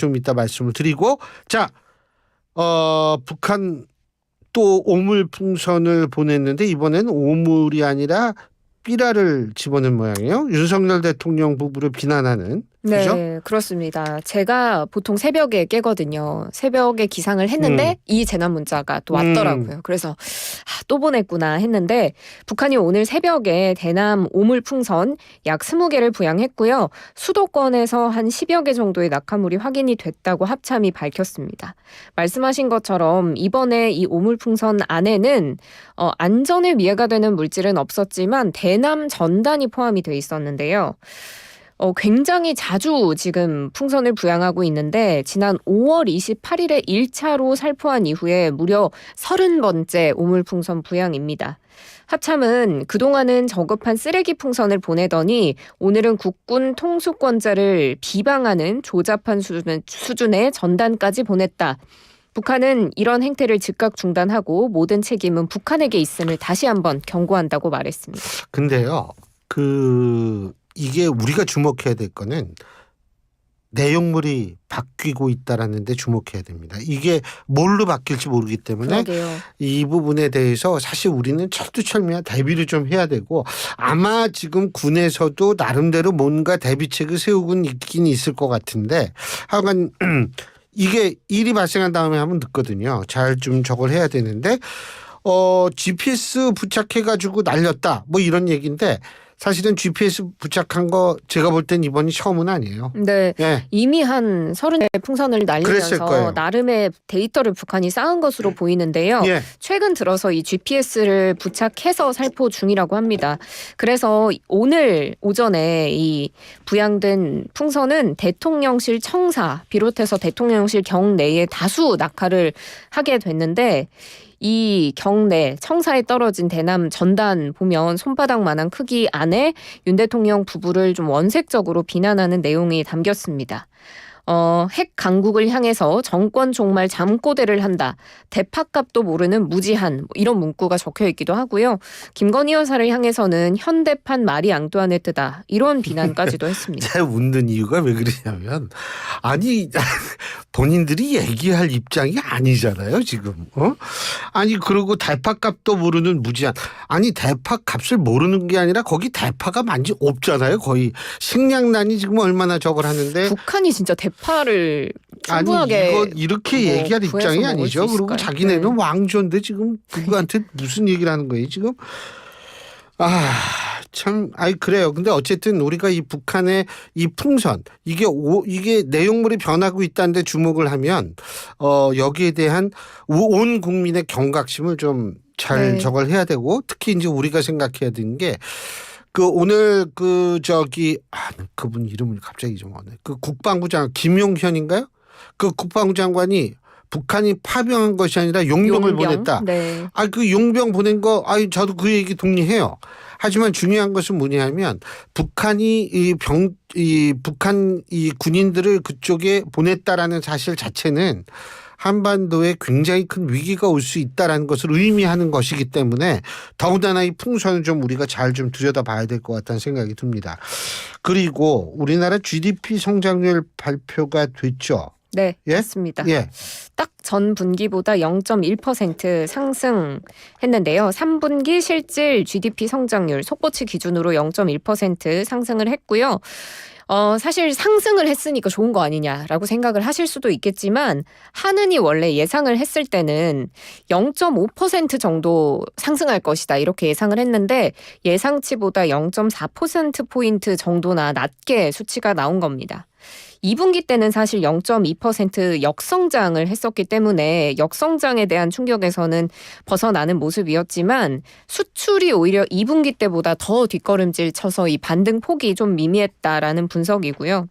좀 이따 말씀을 드리고 자, 북한 또 오물 풍선을 보냈는데 이번에는 오물이 아니라 삐라를 집어넣은 모양이에요. 윤석열 대통령 부부를 비난하는. 그죠? 네, 그렇습니다. 제가 보통 새벽에 깨거든요. 새벽에 기상을 했는데 이 재난 문자가 또 왔더라고요. 그래서 또 보냈구나 했는데 북한이 오늘 새벽에 대남 오물풍선 약 20개를 부양했고요. 수도권에서 한 10여 개 정도의 낙하물이 확인이 됐다고 합참이 밝혔습니다. 말씀하신 것처럼 이번에 이 오물풍선 안에는 안전에 위해가 되는 물질은 없었지만 대남 전단이 포함이 돼 있었는데요. 굉장히 자주 지금 풍선을 부양하고 있는데 지난 5월 28일에 1차로 살포한 이후에 무려 30번째 오물풍선 부양입니다. 합참은 그동안은 저급한 쓰레기 풍선을 보내더니 오늘은 국군 통수권자를 비방하는 조잡한 수준의 전단까지 보냈다. 북한은 이런 행태를 즉각 중단하고 모든 책임은 북한에게 있음을 다시 한번 경고한다고 말했습니다. 근데요. 이게 우리가 주목해야 될 거는 내용물이 바뀌고 있다라는 데 주목해야 됩니다. 이게 뭘로 바뀔지 모르기 때문에 그러게요. 이 부분에 대해서 사실 우리는 철두철미한 대비를 좀 해야 되고 아마 지금 군에서도 나름대로 뭔가 대비책을 세우고 있긴 있을 것 같은데 하여간 이게 일이 발생한 다음에 하면 늦거든요. 잘 좀 저걸 해야 되는데 GPS 부착해가지고 날렸다 뭐 이런 얘기인데 사실은 GPS 부착한 거 제가 볼 땐 이번이 처음은 아니에요. 네. 예. 이미 한 30개 풍선을 그랬을 거예요. 날리면서 나름의 데이터를 북한이 쌓은 것으로 보이는데요. 예. 최근 들어서 이 GPS를 부착해서 살포 중이라고 합니다. 그래서 오늘 오전에 이 부양된 풍선은 대통령실 청사 비롯해서 대통령실 경내에 다수 낙하를 하게 됐는데 이 경내 청사에 떨어진 대남 전단 보면 손바닥만한 크기 안에 윤 대통령 부부를 좀 원색적으로 비난하는 내용이 담겼습니다. 핵 강국을 향해서 정권 종말 잠꼬대를 한다. 대파값도 모르는 무지한 뭐 이런 문구가 적혀 있기도 하고요. 김건희 여사를 향해서는 현대판 마리 앙뚜아네트다. 이런 비난까지도 했습니다. 제가 웃는 이유가 왜 그러냐면 아니 본인들이 얘기할 입장이 아니잖아요 지금. 아니 그리고 대파값도 모르는 무지한 아니 대파값을 모르는 게 아니라 거기 대파가 많이 없잖아요. 거의 식량난이 지금 얼마나 저걸 하는데 북한이 진짜 대파를 충분하게 아니 이거 이렇게 얘기할 입장이 아니죠. 그리고 자기네는 왕조인데 지금 누구한테 무슨 얘기를 하는 거예요 지금. 참, 그래요. 근데 어쨌든 우리가 이 북한의 이 풍선, 이게 내용물이 변하고 있다는데 주목을 하면, 여기에 대한 온 국민의 경각심을 좀 잘 저걸 해야 되고, 특히 이제 우리가 생각해야 되는 게, 오늘 그분 이름을 갑자기 좀 어네. 국방부 장관, 김용현인가요? 국방부 장관이 북한이 파병한 것이 아니라 용병을 보냈다. 네. 용병 보낸 거, 저도 그 얘기 동의해요. 하지만 중요한 것은 뭐냐면 북한이 북한 군인들을 그쪽에 보냈다라는 사실 자체는 한반도에 굉장히 큰 위기가 올 수 있다라는 것을 의미하는 것이기 때문에 더군다나 이 풍선을 좀 우리가 잘 좀 들여다봐야 될 것 같다는 생각이 듭니다. 그리고 우리나라 GDP 성장률 발표가 됐죠. 네, 예? 맞습니다. 예. 딱 전 분기보다 0.1% 상승했는데요. 3분기 실질 GDP 성장률 속보치 기준으로 0.1% 상승을 했고요. 사실 상승을 했으니까 좋은 거 아니냐라고 생각을 하실 수도 있겠지만 한은이 원래 예상을 했을 때는 0.5% 정도 상승할 것이다 이렇게 예상을 했는데 예상치보다 0.4%포인트 정도나 낮게 수치가 나온 겁니다. 2분기 때는 사실 0.2% 역성장을 했었기 때문에 역성장에 대한 충격에서는 벗어나는 모습이었지만 수출이 오히려 2분기 때보다 더 뒷걸음질 쳐서 이 반등 폭이 좀 미미했다라는 분석이고요.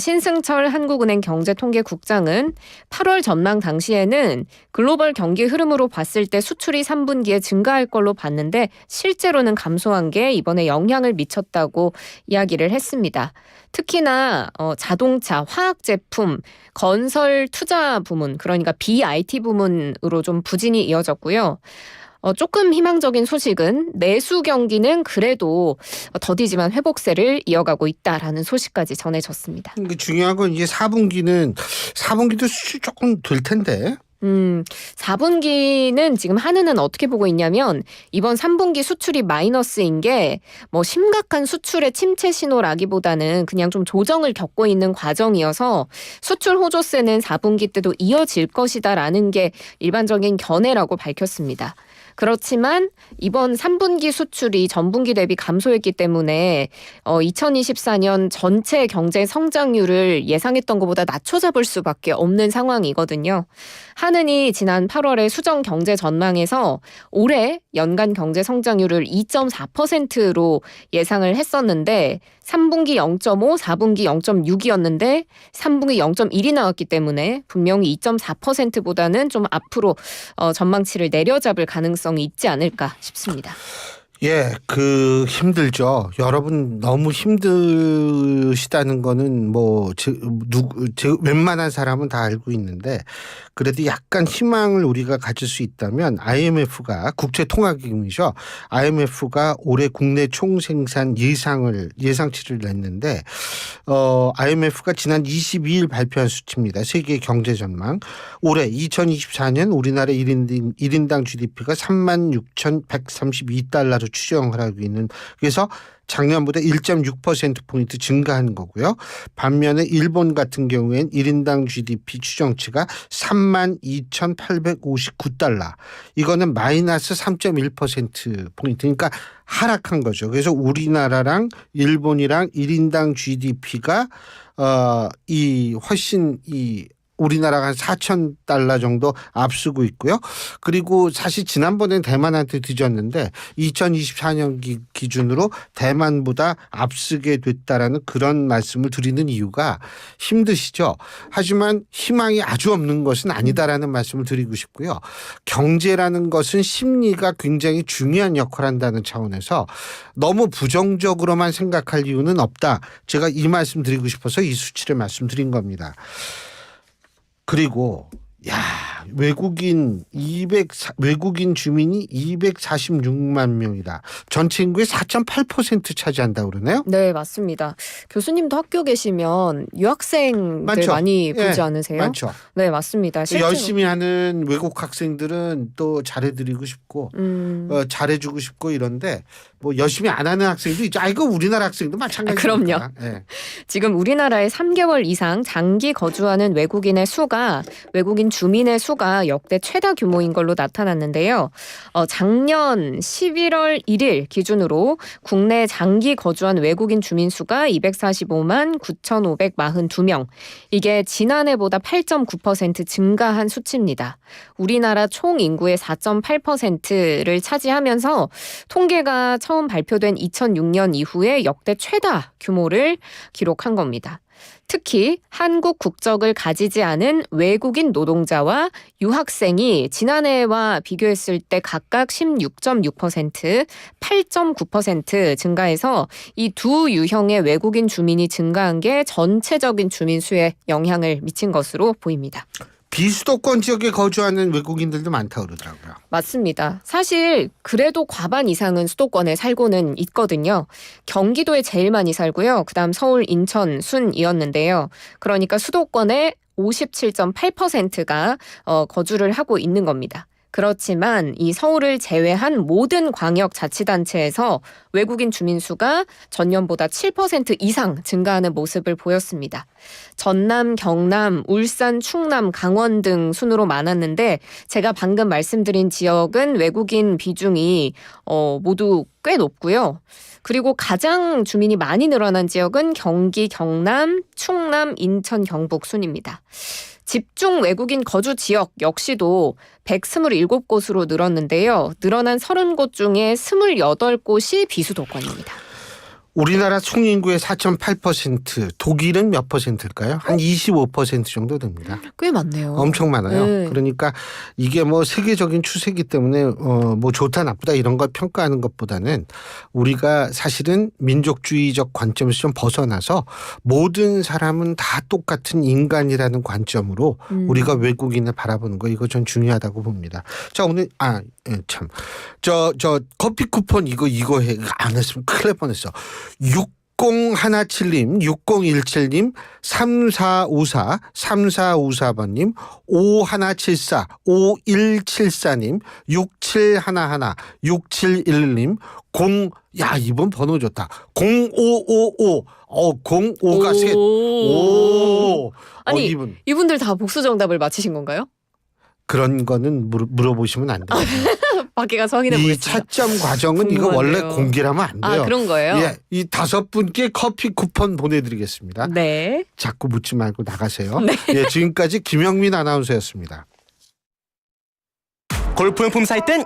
신승철 한국은행 경제통계국장은 8월 전망 당시에는 글로벌 경기 흐름으로 봤을 때 수출이 3분기에 증가할 걸로 봤는데 실제로는 감소한 게 이번에 영향을 미쳤다고 이야기를 했습니다. 특히나 자동차, 화학제품, 건설 투자 부문 그러니까 BIT 부문으로 좀 부진이 이어졌고요. 조금 희망적인 소식은 내수 경기는 그래도 더디지만 회복세를 이어가고 있다라는 소식까지 전해졌습니다. 중요한 건 이게 4분기도 수출 조금 될 텐데. 4분기는 지금 한은은 어떻게 보고 있냐면 이번 3분기 수출이 마이너스인 게 뭐 심각한 수출의 침체 신호라기보다는 그냥 좀 조정을 겪고 있는 과정이어서 수출 호조세는 4분기 때도 이어질 것이다라는 게 일반적인 견해라고 밝혔습니다. 그렇지만 이번 3분기 수출이 전분기 대비 감소했기 때문에 2024년 전체 경제 성장률을 예상했던 것보다 낮춰잡을 수밖에 없는 상황이거든요. 한은이 지난 8월에 수정 경제 전망에서 올해 연간 경제 성장률을 2.4%로 예상을 했었는데 3분기 0.5, 4분기 0.6이었는데 3분기 0.1이 나왔기 때문에 분명히 2.4%보다는 좀 앞으로 전망치를 내려잡을 가능성이 있지 않을까 싶습니다. 예, 힘들죠. 여러분 너무 힘드시다는 거는 웬만한 사람은 다 알고 있는데 그래도 약간 희망을 우리가 가질 수 있다면 IMF가 국제통화기금이죠. IMF가 올해 국내 총생산 예상치를 냈는데 IMF가 지난 22일 발표한 수치입니다. 세계 경제 전망. 올해 2024년 우리나라 1인당 GDP가 36,132달러로 추정하고 있는 그래서 작년보다 1.6%포인트 증가한 거고요. 반면에 일본 같은 경우엔 1인당 GDP 추정치가 32,859달러. 이거는 마이너스 3.1%포인트. 그러니까 하락한 거죠. 그래서 우리나라랑 일본이랑 1인당 GDP가 훨씬 우리나라가 한 4,000달러 정도 앞서고 있고요. 그리고 사실 지난번엔 대만한테 뒤졌는데 2024년 기준으로 대만보다 앞서게 됐다라는 그런 말씀을 드리는 이유가 힘드시죠. 하지만 희망이 아주 없는 것은 아니다라는 말씀을 드리고 싶고요. 경제라는 것은 심리가 굉장히 중요한 역할을 한다는 차원에서 너무 부정적으로만 생각할 이유는 없다. 제가 이 말씀 드리고 싶어서 이 수치를 말씀드린 겁니다. 그리고 외국인 주민이 246만 명이다. 전체 인구의 4.8% 차지한다고 그러네요. 네, 맞습니다. 교수님도 학교 계시면 유학생들 많죠. 많이 보지 않으세요? 많죠. 네, 맞습니다. 실제로. 열심히 하는 외국 학생들은 또 잘해드리고 싶고 잘해주고 싶고 이런데 뭐 열심히 안 하는 학생도 있죠. 이거 우리나라 학생도 마찬가지입니다. 그럼요. 네. 지금 우리나라에 3개월 이상 장기 거주하는 외국인 주민의 수가 역대 최다 규모인 걸로 나타났는데요. 작년 11월 1일 기준으로 국내 장기 거주한 외국인 주민 수가 245만 9,542명. 이게 지난해보다 8.9% 증가한 수치입니다. 우리나라 총 인구의 4.8%를 차지하면서 통계가 처음 발표된 2006년 이후에 역대 최다 규모를 기록한 겁니다. 특히 한국 국적을 가지지 않은 외국인 노동자와 유학생이 지난해와 비교했을 때 각각 16.6%, 8.9% 증가해서 이 두 유형의 외국인 주민이 증가한 게 전체적인 주민 수에 영향을 미친 것으로 보입니다. 비수도권 지역에 거주하는 외국인들도 많다고 그러더라고요. 맞습니다. 사실 그래도 과반 이상은 수도권에 살고는 있거든요. 경기도에 제일 많이 살고요. 그다음 서울, 인천 순이었는데요. 그러니까 수도권의 57.8%가 거주를 하고 있는 겁니다. 그렇지만 이 서울을 제외한 모든 광역자치단체에서 외국인 주민 수가 전년보다 7% 이상 증가하는 모습을 보였습니다. 전남, 경남, 울산, 충남, 강원 등 순으로 많았는데 제가 방금 말씀드린 지역은 외국인 비중이 모두 꽤 높고요. 그리고 가장 주민이 많이 늘어난 지역은 경기, 경남, 충남, 인천, 경북 순입니다. 집중 외국인 거주 지역 역시도 127곳으로 늘었는데요. 늘어난 30곳 중에 28곳이 비수도권입니다. 우리나라 총인구의 4.8%, 독일은 몇 퍼센트일까요? 한 25% 정도 됩니다. 꽤 많네요. 엄청 많아요. 네. 그러니까 이게 뭐 세계적인 추세이기 때문에 뭐 좋다 나쁘다 이런 걸 평가하는 것보다는 우리가 사실은 민족주의적 관점에서 좀 벗어나서 모든 사람은 다 똑같은 인간이라는 관점으로 우리가 외국인을 바라보는 거 이거 전 중요하다고 봅니다. 자 오늘 저 커피 쿠폰 이거 안 했으면 큰일 날 뻔했어. 6017님, 6017님, 3454, 3454번님, 5174, 5174님, 6711, 6711님, 이번 번호 좋다. 0555, 05가 셋. 오. 아니, 이분. 이분들 다 복수 정답을 맞히신 건가요? 그런 거는 물어보시면 안 돼요. 밖에 가서 확인해 이 보겠습니다. 차점 과정은 이거 원래 궁금하네요. 공개하면 안 돼요. 아, 그런 거예요? 예, 이 5분께 커피 쿠폰 보내드리겠습니다. 네. 자꾸 묻지 말고 나가세요. 네. 예, 지금까지 김영민 아나운서였습니다. 골프용품 살 땐